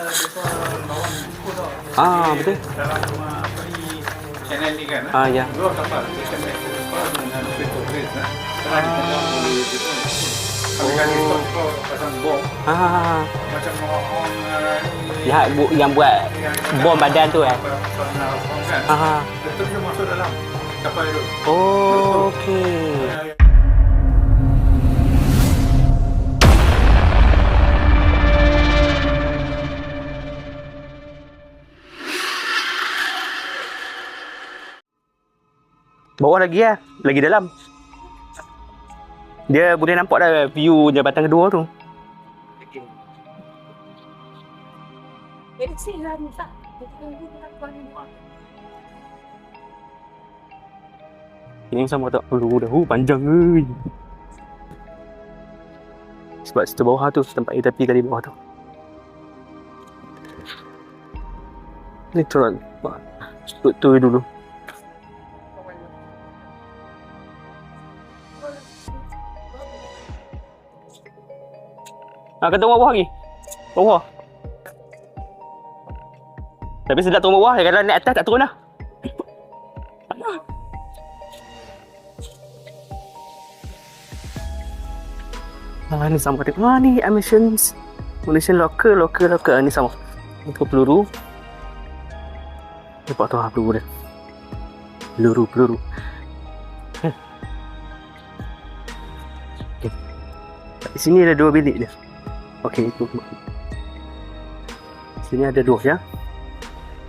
Betul. Dalam apa ni channel ni kan. Ya. Dua kapal dia kan dengan pintu grid tengah dipendam oleh Jepun. Kalau kan itu pasang bom macam orang Yang buat bom badan tu bom kan. Betul dia masuk dalam kapal itu. Okey. Bawah lagi lagi dalam. Dia boleh nampak dah view jabatan kedua tu. Ini sama tak perlu dah. Panjang oi. Sebab situ bawah tu tempat air tepi kali bawah tu. Ni turun. Tu dulu. Kata turun bawah lagi. Bawah. Tapi sedap turun bawah. Kalau naik atas tak turun dah. Ni sama dia. Ni emissions. Malaysian locker. Ni sama. Untuk peluru. Nampak tu peluru dia. Peluru. Okay. Di sini ada 2 bilik dia. Okey, itu. Sini ada 2 ya.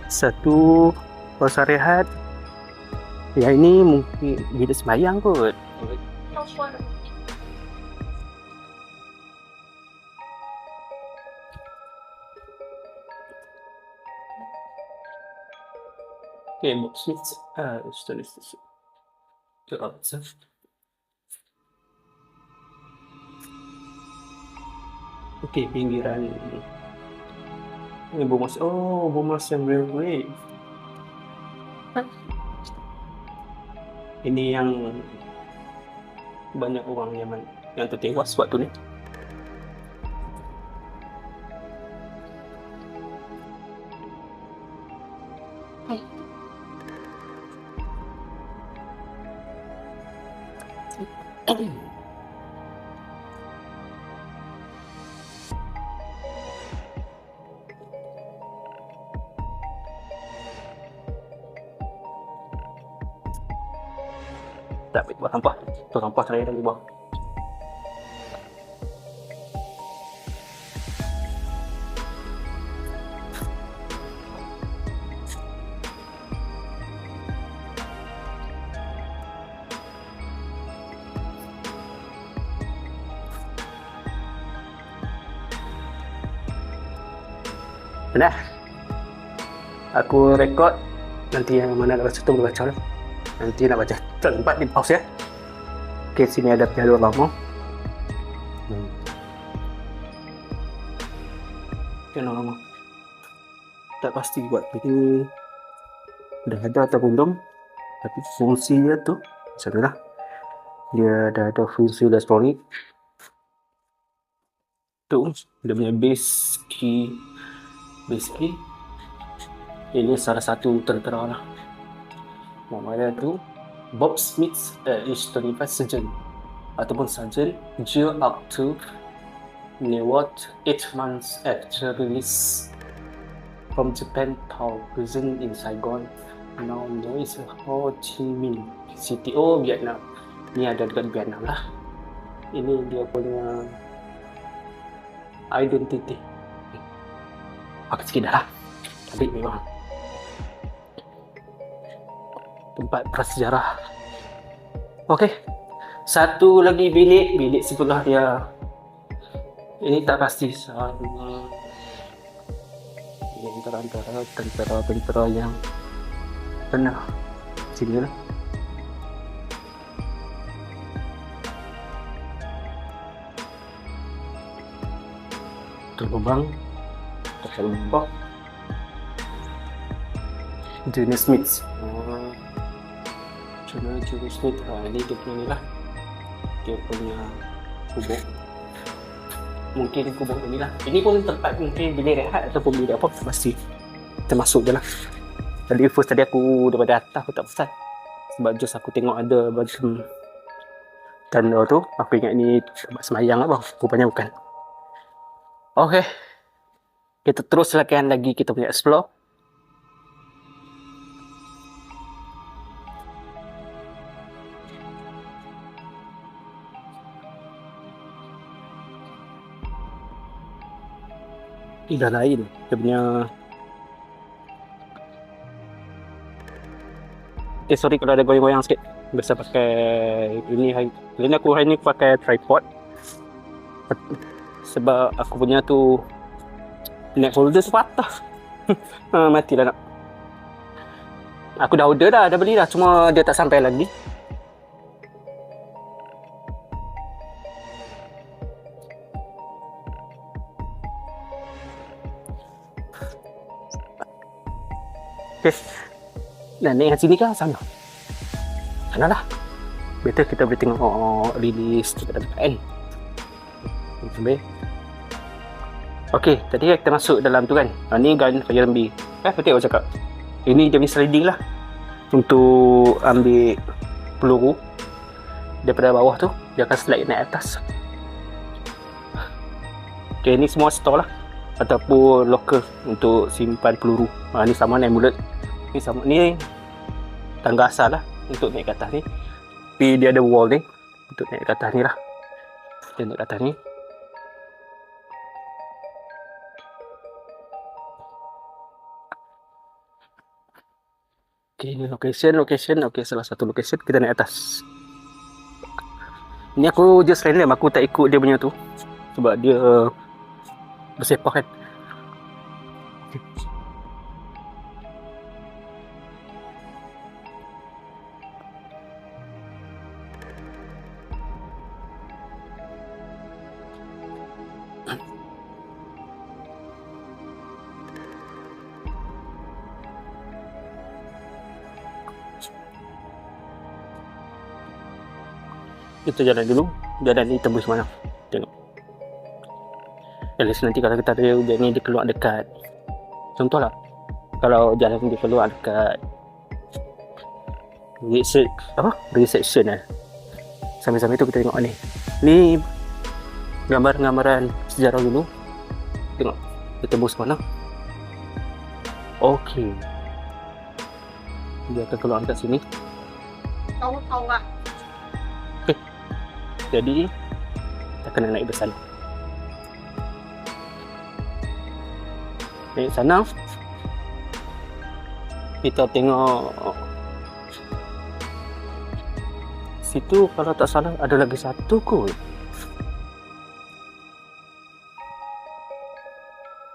Satu kawasan rehat. Yang ini mungkin bilik sembahyang kot. Okay, box seats. Tulis. Itu outside. Okey, pinggiran ini Bomas. Bomas yang railway. Ini yang banyak orang yang tertewas waktu ni. Tak baik buat sampah. Tu sampah saya lagi buang. Dah. Aku rekod nanti yang mana nak baca tu boleh baca lah. Nanti nak baca tempat di pause ya. Okey, sini ada jalur lama. Jalur lama. Tak pasti buat ini dah ada atau belum. Tapi fungsi dia tu macam lah. Dia dah ada fungsi elektronik. Tu dia punya base key. Ini salah satu tentera lah. Nama dia tu Bob Smith is 25 Sergeant ataupun Sergeant jailed up to nearly 8 months after release from Japan Town prison in Saigon, now known as Ho Chi Minh City. Vietnam. Ni ada dekat Vietnam lah. Ini dia punya identity. Pakai sikit dah lah. Tapi memang tempat prasejarah. Okey. Satu lagi bilik sebelah dia. Ini tak pasti sama. Ini antara tentera yang pernah sini lah. Lubang. Pakai lubang. Jenis Smith. Jenis Smith. Ini dia punya ni lah. Dia punya kubur. mungkin kubur ini lah. Ini pun tempat mungkin bilik rehat ataupun bilik apa, tak pasti. Kita masuk je lah. Tadi first tadi aku daripada atas aku tak pesan. Sebab just aku tengok ada macam tanda tu, aku ingat ni tempat semayang lah bang. Rupanya bukan. Okay. Kita terus lakukan lagi kita punya explore. Ini dah lain dia punya. Sorry kalau ada goyang-goyang sikit. Biasa pakai ini hari ni aku pakai tripod. Sebab aku punya tu neck holder tu patah. Matilah nak. Aku dah order dah beli dah, cuma dia tak sampai lagi. Okay. Dan naik sini ke sana? Sana lah. Better kita boleh tengok release tu kat dekat kan. Sampai. Okay, tadi kita masuk dalam tu kan. Ni gun fire MB. Betul aku cakap. Ini dia punya sliding lah. Untuk ambil peluru. Daripada bawah tu, dia akan slide naik atas. Okay, ni semua store lah. Ataupun locker untuk simpan peluru. Ni sama naik mulut. Ni sama, ni tangga asal lah untuk naik ke atas ni. Tapi dia ada wall ni untuk naik ke atas ni lah. Dia naik ke atas ni. Okay, location. Okay, salah satu location kita naik atas. Ni aku just random, aku tak ikut dia punya tu. Sebab dia bersepah kan. Kita jalan dulu. Jalan ni tembus mana? Tengok. At least nanti kalau kita ada hujan ni dia keluar dekat. Contohlah. Kalau jalan dia keluar dekat reception lah. Sambil-sambil tu kita tengok ni. Ni gambar-gambaran sejarah dulu. Tengok. Dia tembus mana? Okey. Dia akan keluar dekat sini. Tahu lah. Jadi kita kena naik besar. Naik sana. Kita tengok situ, kalau tak salah ada lagi satu kot.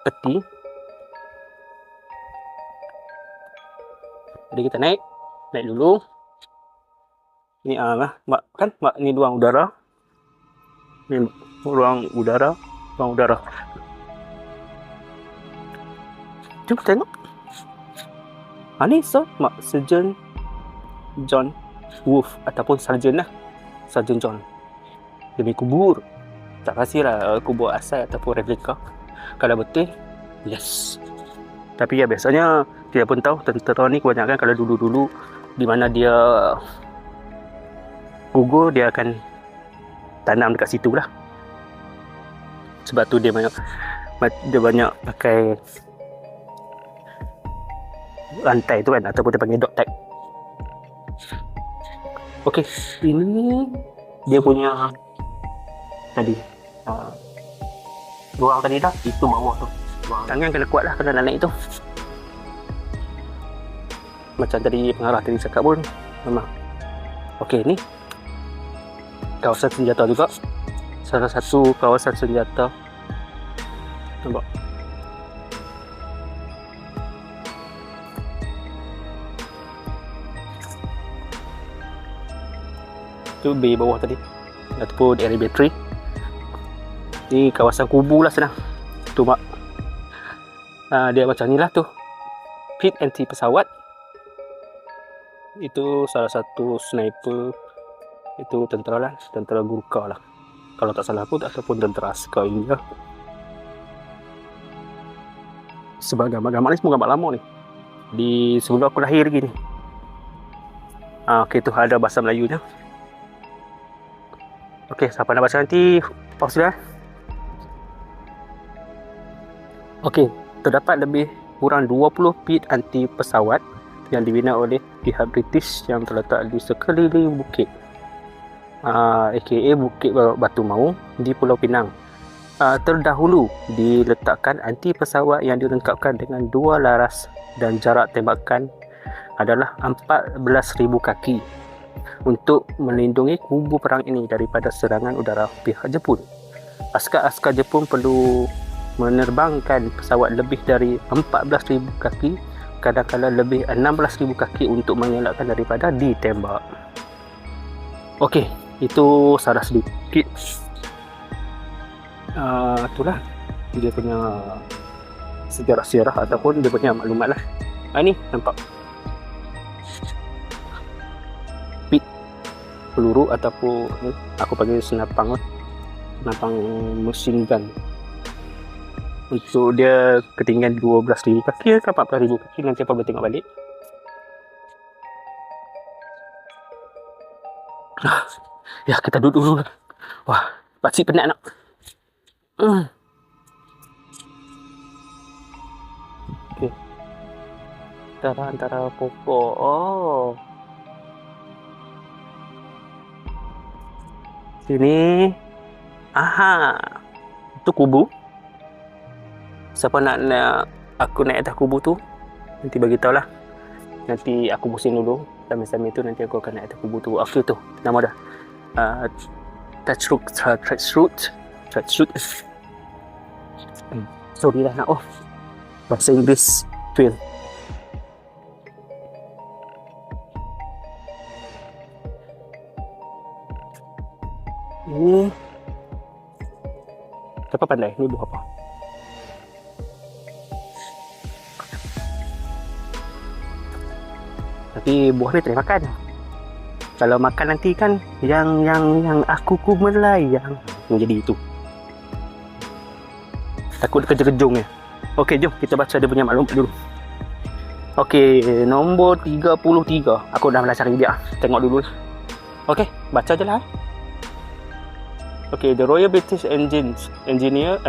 Peti. Jadi kita naik dulu. Ni ni ruang udara. Ni ruang udara. Jom tengok. Ni Sergeant John Wolf ataupun Sergeant lah. Sergeant John. Demi kubur. Tak pastilah kubur asal ataupun replika. Kalau betul, yes. Tapi ya biasanya dia pun tahu tentera ni kebanyakan kalau dulu-dulu di mana dia gugur, dia akan tanam dekat situ lah. Sebab tu dia banyak pakai lantai tu kan, ataupun dia panggil dog tag. Okey, ini dia punya tadi ruang tadi dah, itu bawah tu. Tangan kena kuat lah kalau nak naik tu. Macam tadi pengarah tadi cakap pun memang. Okey, ni kawasan senjata juga. Salah satu kawasan senjata. Nampak? Tu bay bawah tadi. Ataupun area bateri. Ni kawasan kubu lah senang. Tu mak. Dia macam ni lah tu. Pit anti pesawat. Itu salah satu sniper. Itu tentera lah, tentera Gurkha lah. kalau tak salah aku, ataupun tentera askar India. Sebab gambar-gambar ni semua gambar lama ni, di sebelum aku lahir lagi ni. Okey, tu ada bahasa Melayunya. Okey, siapa nak baca nanti pause dah. Okey, terdapat lebih kurang 20 pit anti pesawat yang dibina oleh pihak British yang terletak di sekeliling bukit, aka Bukit Batu Maung di Pulau Pinang. Terdahulu diletakkan anti pesawat yang dilengkapkan dengan 2 laras dan jarak tembakan adalah 14,000 kaki untuk melindungi kubu perang ini daripada serangan udara pihak Jepun. Askar-askar Jepun perlu menerbangkan pesawat lebih dari 14,000 kaki, kadang-kadang lebih 16,000 kaki untuk mengelakkan daripada ditembak. Okey, itu salah sedikit. Itulah dia punya sejarah-sejarah ataupun dia punya maklumat lah. Ni nampak pit peluru ataupun aku panggil senapang machine gun. Untuk dia ketinggian 12,000 kaki ke 14,000 kaki, nanti apa boleh tengok balik. Ya, kita duduk dulu. Wah, pakcik penat nak. Okey. Antara pokok. Oh. Sini. Aha. Itu kubu. Siapa nak aku naik atas kubu tu, nanti bagi tahu lah. Nanti aku pusing dulu. Sambil-sambil tu nanti aku akan naik atas kubu tu. Okey tu, nama dah. Touch root. Sorry lah nak off. Bahasa Inggeris fail. Ini siapa pandai? Ini buah apa? Tapi buah ni tak boleh makan. Kalau makan nanti kan yang aku melayang menjadi itu. Takut kejung-kejung ya. Okey, jom kita baca dia punya maklumat dulu. Okey, nombor 33. Aku dah mula cari dia. Tengok dulu. Okey, baca je lah. Okey, the Royal British Engineer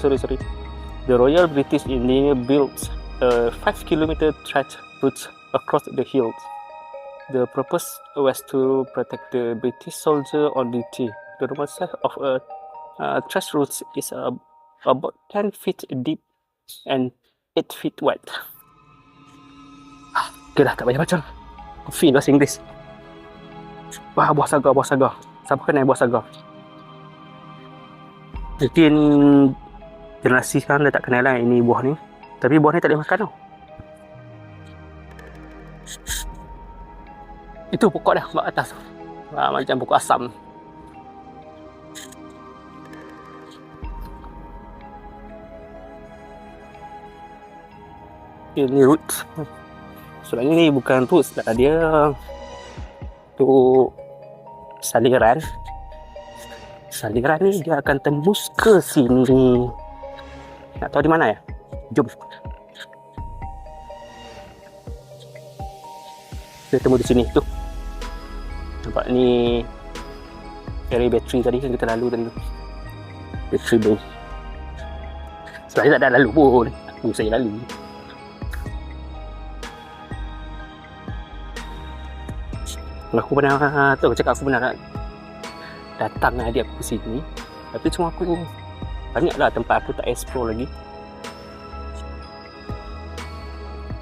sorry. The Royal British Engineer built a 5 km track route across the hills. The purpose was to protect the British soldier on duty. The normal size of a track route is about 10 feet deep and 8 feet wide. Okay lah, tak payah baca. Feel bahasa Inggeris. Wah, buah saga. Siapa kenal buah saga? Mungkin generasi sekarang dah tak kenal lah ini buah ni. Tapi buah ni tak boleh makan tau. Itu pokok dah kat atas. Macam pokok asam. Ini root. Sebenarnya ni bukan roots lah. Dia tu saliran. Saliran ni dia akan tembus ke sini. Nak tahu di mana ya? Jom. Dia temu di sini tu. Nampak ni area bateri tadi kan kita lalu tadi tu. Bateri bank. Sebenarnya tak ada lalu pun. Saya lalu. Aku pernah tu cakap aku pernah datang dengan adik aku ke sini. Tapi cuma aku banyaklah tempat aku tak explore lagi.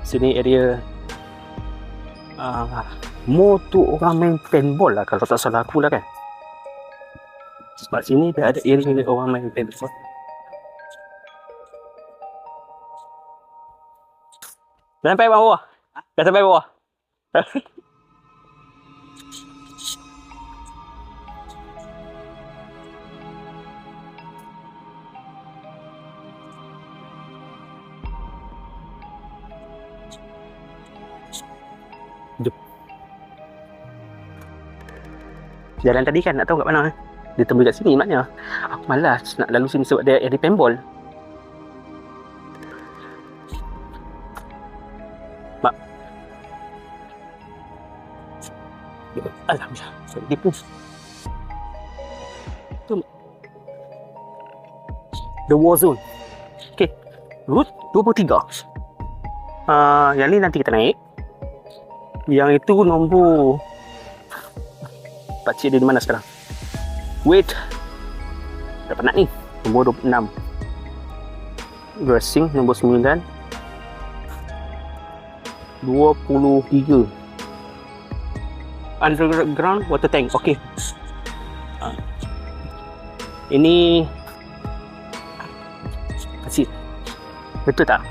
Sini area more tu orang main paintball lah kalau tak salah aku lah kan. Sebab sini dia ada area orang main paintball. Dah sampai bawah? Dah sampai bawah? Jom. Jalan tadi kan nak tahu kat mana? Dia tembus kat sini maknanya. Aku malas nak lalu sini sebab dia ada paintball. Mak. Alhamdulillah. Dia pun. The War Zone. Okay. Route 23. Yang ni nanti kita naik. Yang itu nombor... Pakcik dia di mana sekarang? Wait. Dah penat ni. Nombor 26. Racing nombor 9. 23. Underground water tank. Okay. Ini Pakcik, betul tak?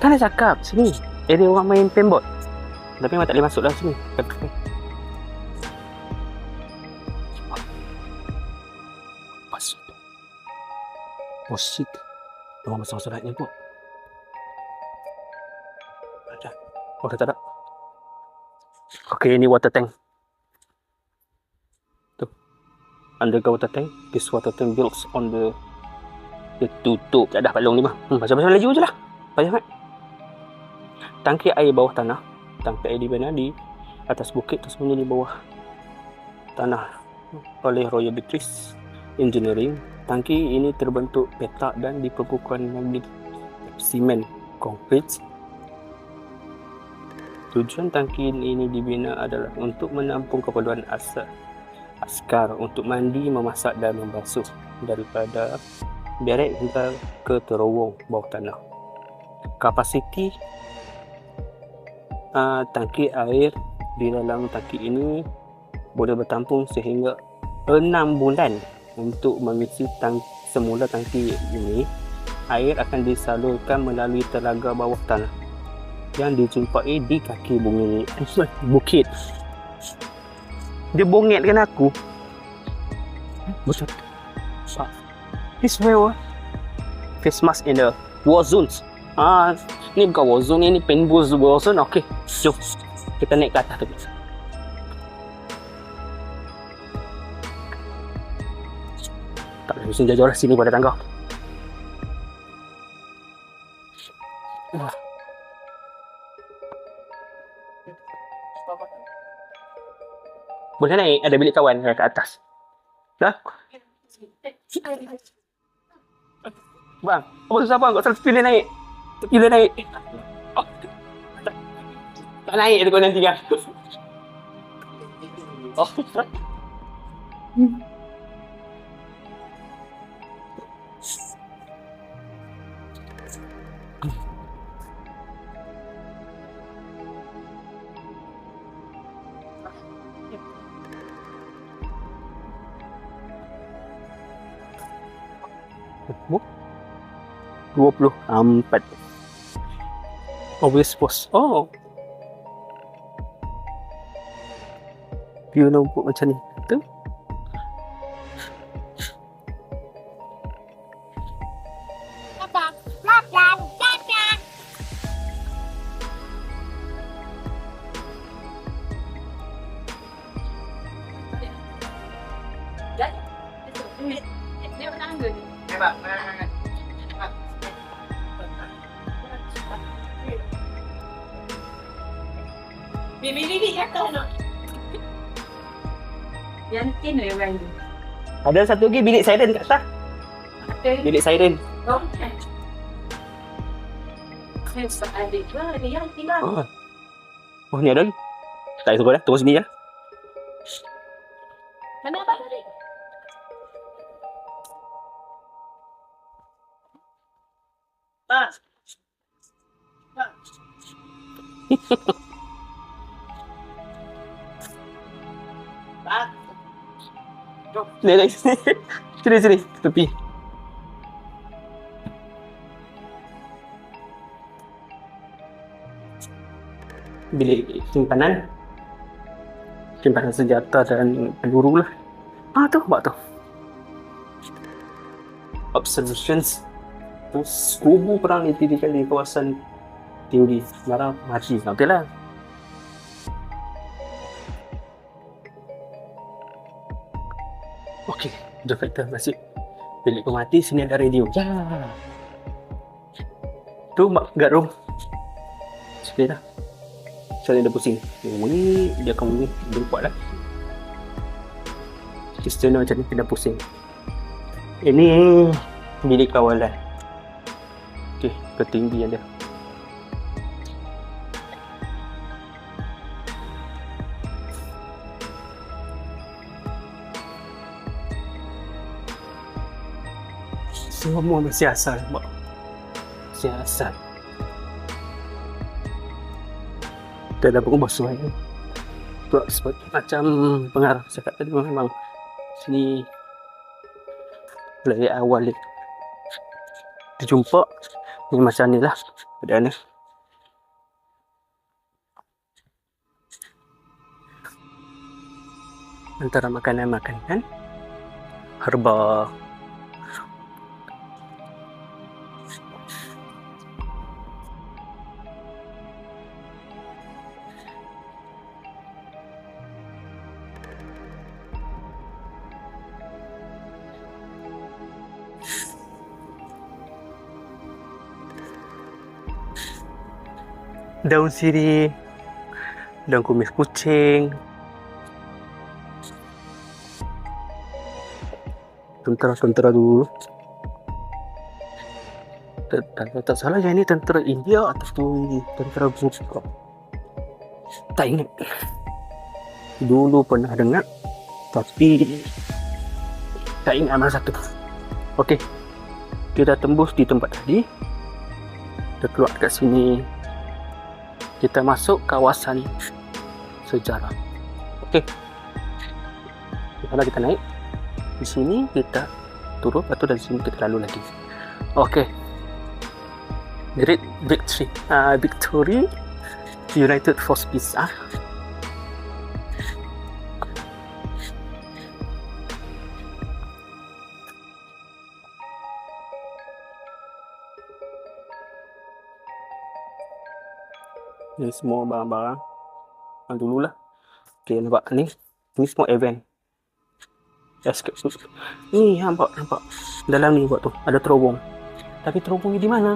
Kan dah cakap sini area orang main paintball. Tapi memang tak boleh masuk lah sini. Pas. Oh shit. Orang masuk solatnya pun. Ada. Oh dah tak ada. Okay, ini water tank. Tu. Underground water tank. This water tank builds on the... Dia tutup. Tak dah palung ni mah. Macam-macam laju je lah. Payah kan? Tangki air bawah tanah. Tangki air di mana? Di atas bukit, tersembunyi di bawah tanah oleh Royal British Engineering. Tangki ini terbentuk petak dan di permukaan magnet simen konkrit. Tujuan tangki ini dibina adalah untuk menampung keperluan askar untuk mandi, memasak dan membasuh daripada barak hingga ke terowong bawah tanah. Kapasiti tangki air di dalam tangki ini boleh bertampung sehingga 6 bulan. Untuk mengisi semula tangki ini, air akan disalurkan melalui telaga bawah tanah yang dijumpai di kaki bukit. Dia bongetkan aku. Betul. This where face mask in the war zones. Ni bukan war zone, ni paintball war zone. Okey, jom kita naik ke atas tu. Tak boleh pusing jauh-jauh lah, sini pada tangga. Boleh naik, ada bilik kawan kat atas. Dah? Bang, apa susah bang? Kau selalu pilih naik. Pilih naik. Oh, tak naik tu kau nanti kan? Oh. Oh. 24. Always post. Oh. View nampak macam ni. Tu. Bibi kata nak. Yang tin dia orang ni. Ada satu lagi bilik siren kat atas. Bilik siren. Oh. Saya adik lah ni yang tinggal. Oh ni ada lagi. Tak payah dah, tunggu sini je. Mana abang tadi? Pas. Sini, sini, tepi. Bilik simpanan senjata dan peluru lah. Tu, buat tu. Observations. Kubu perang didirikan di kawasan tinggi Marah Mati. Okey lah. Okey, the factor masih. Bilik kau mati, sini ada radio. Ya. Tu mak kat room. Sekali dah. Saya dah pusing. Ni dia akan dia kuat lah. Kristiano macam ni kena pusing. Ini bilik kawalan. Okey, ketinggian dia. Semua masih asal, mak. Masih asal. Kita dah berubah suai. Tu macam pengarah cakap tadi memang sini dari awal ni. Kita jumpa ni macam ni lah keadaan ni. Antara makanan-makanan herba. Daun sirih, daun kumis kucing, tentera-tentera dulu. Tak salah yang ini tentera India ataupun tentera Buka. Tak ingat. Dulu pernah dengar, tapi tak ingat mana satu. Okey, kita tembus di tempat tadi. Kita keluar kat sini. Kita masuk kawasan sejarah. Okey. Kalau kita naik di sini, kita turun, lepas tu dari sini kita lalu lagi. Okey. Great Victory United Force Peace. Ni semua barang-barang dululah. Okey, nampak ni. Ni semua event. Escape. Ni nampak. Dalam ni buat tu ada terowong. Tapi terowong ni di mana?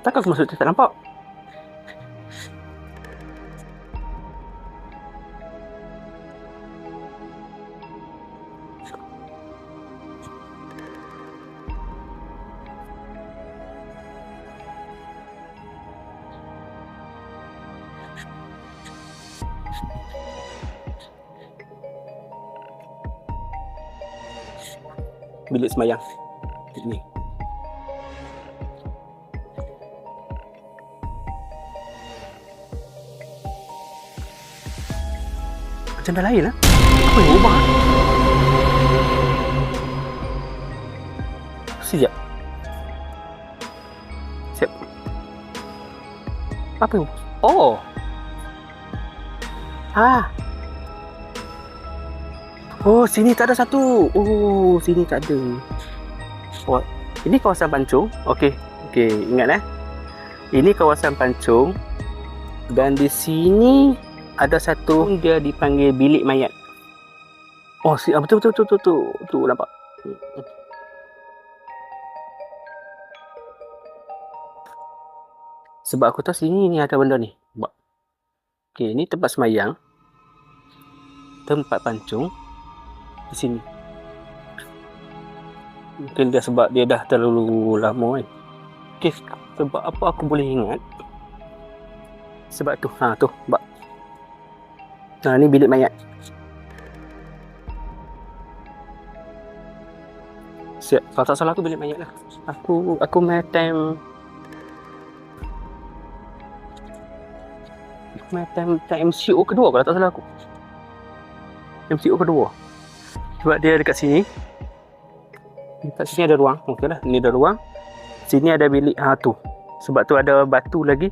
Takkan aku masuk tak nampak? Bilik semayang ni. Macam dah lain lah. Apa yang ubah? Siap. Apa yang ubah? Oh. Oh, sini tak ada satu. Oh, sini tak ada. Oh, ini kawasan pancung. Okey, ingat Ini kawasan pancung. Dan di sini ada satu dia dipanggil bilik mayat. Oh, betul. Tu nampak. Sebab aku tahu sini ni ada benda ni. Okey, ni tempat semayang. Tempat pancung. Di sini. Mungkin dia sebab dia dah terlalu lama kan. Okey, sebab apa aku boleh ingat? Sebab tu, bak. Ni bilik mayat. Siap. Kalau tak salah aku bilik mayat lah. Aku main time MCO kedua kalau tak salah aku. MCO kedua. Sebab dia dekat sini. Dekat sini ada ruang. Okeylah, ni ada ruang. Sini ada bilik tu. Sebab tu ada batu lagi.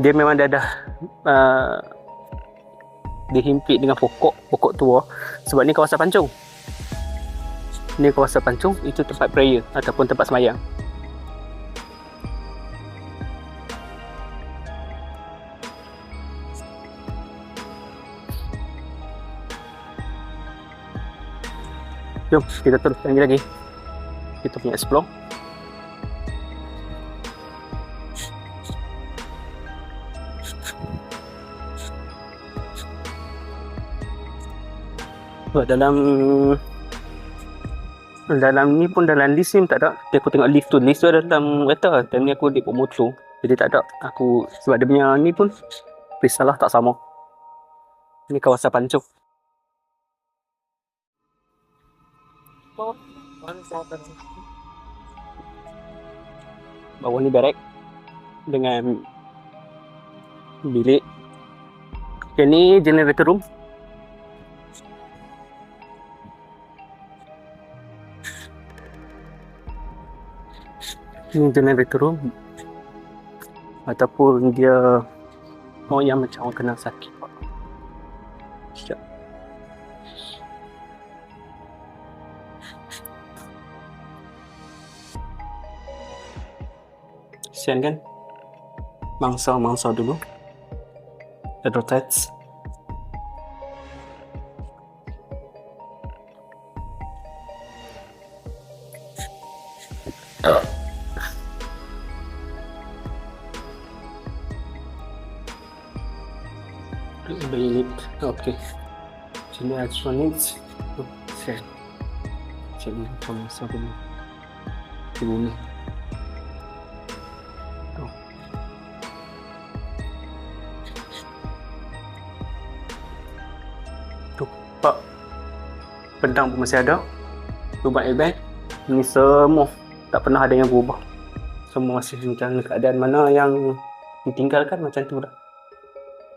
Dia memang dah dihimpit dengan pokok tua. Sebab ni kawasan pancung. Ni kawasan pancung, itu tempat prayer ataupun tempat semayang. Jom kita teruskan lagi. Kita punya explore. Dalam ni pun dalam list ni tak ada. Jadi aku tengok list tu ada dalam kereta. Dan ni aku di motor. Jadi tak ada. Aku sebab dia punya ni pun risalah tak sama. Ni kawasan Pancung. Bawah ni barek dengan bilik. Okay, ni generator room. Ni generator room ataupun dia yang macam orang kena sakit. Sekejap. Kesian kan? Mangsa dulu. Advertise. Unit. Okay. Sini electronics. Set. Sini mangsa dulu. Dulu. Pak, pedang pun masih ada. Lubang airbag. Ini semua tak pernah ada yang berubah. Semua masih macam keadaan mana yang ditinggalkan macam tu dah.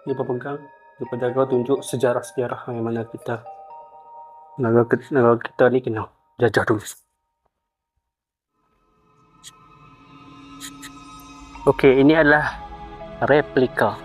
Dia berpegang, dia penjaga tunjuk sejarah-sejarah yang mana kita negara kita ni kena jajah dulu. Okey, ini adalah replika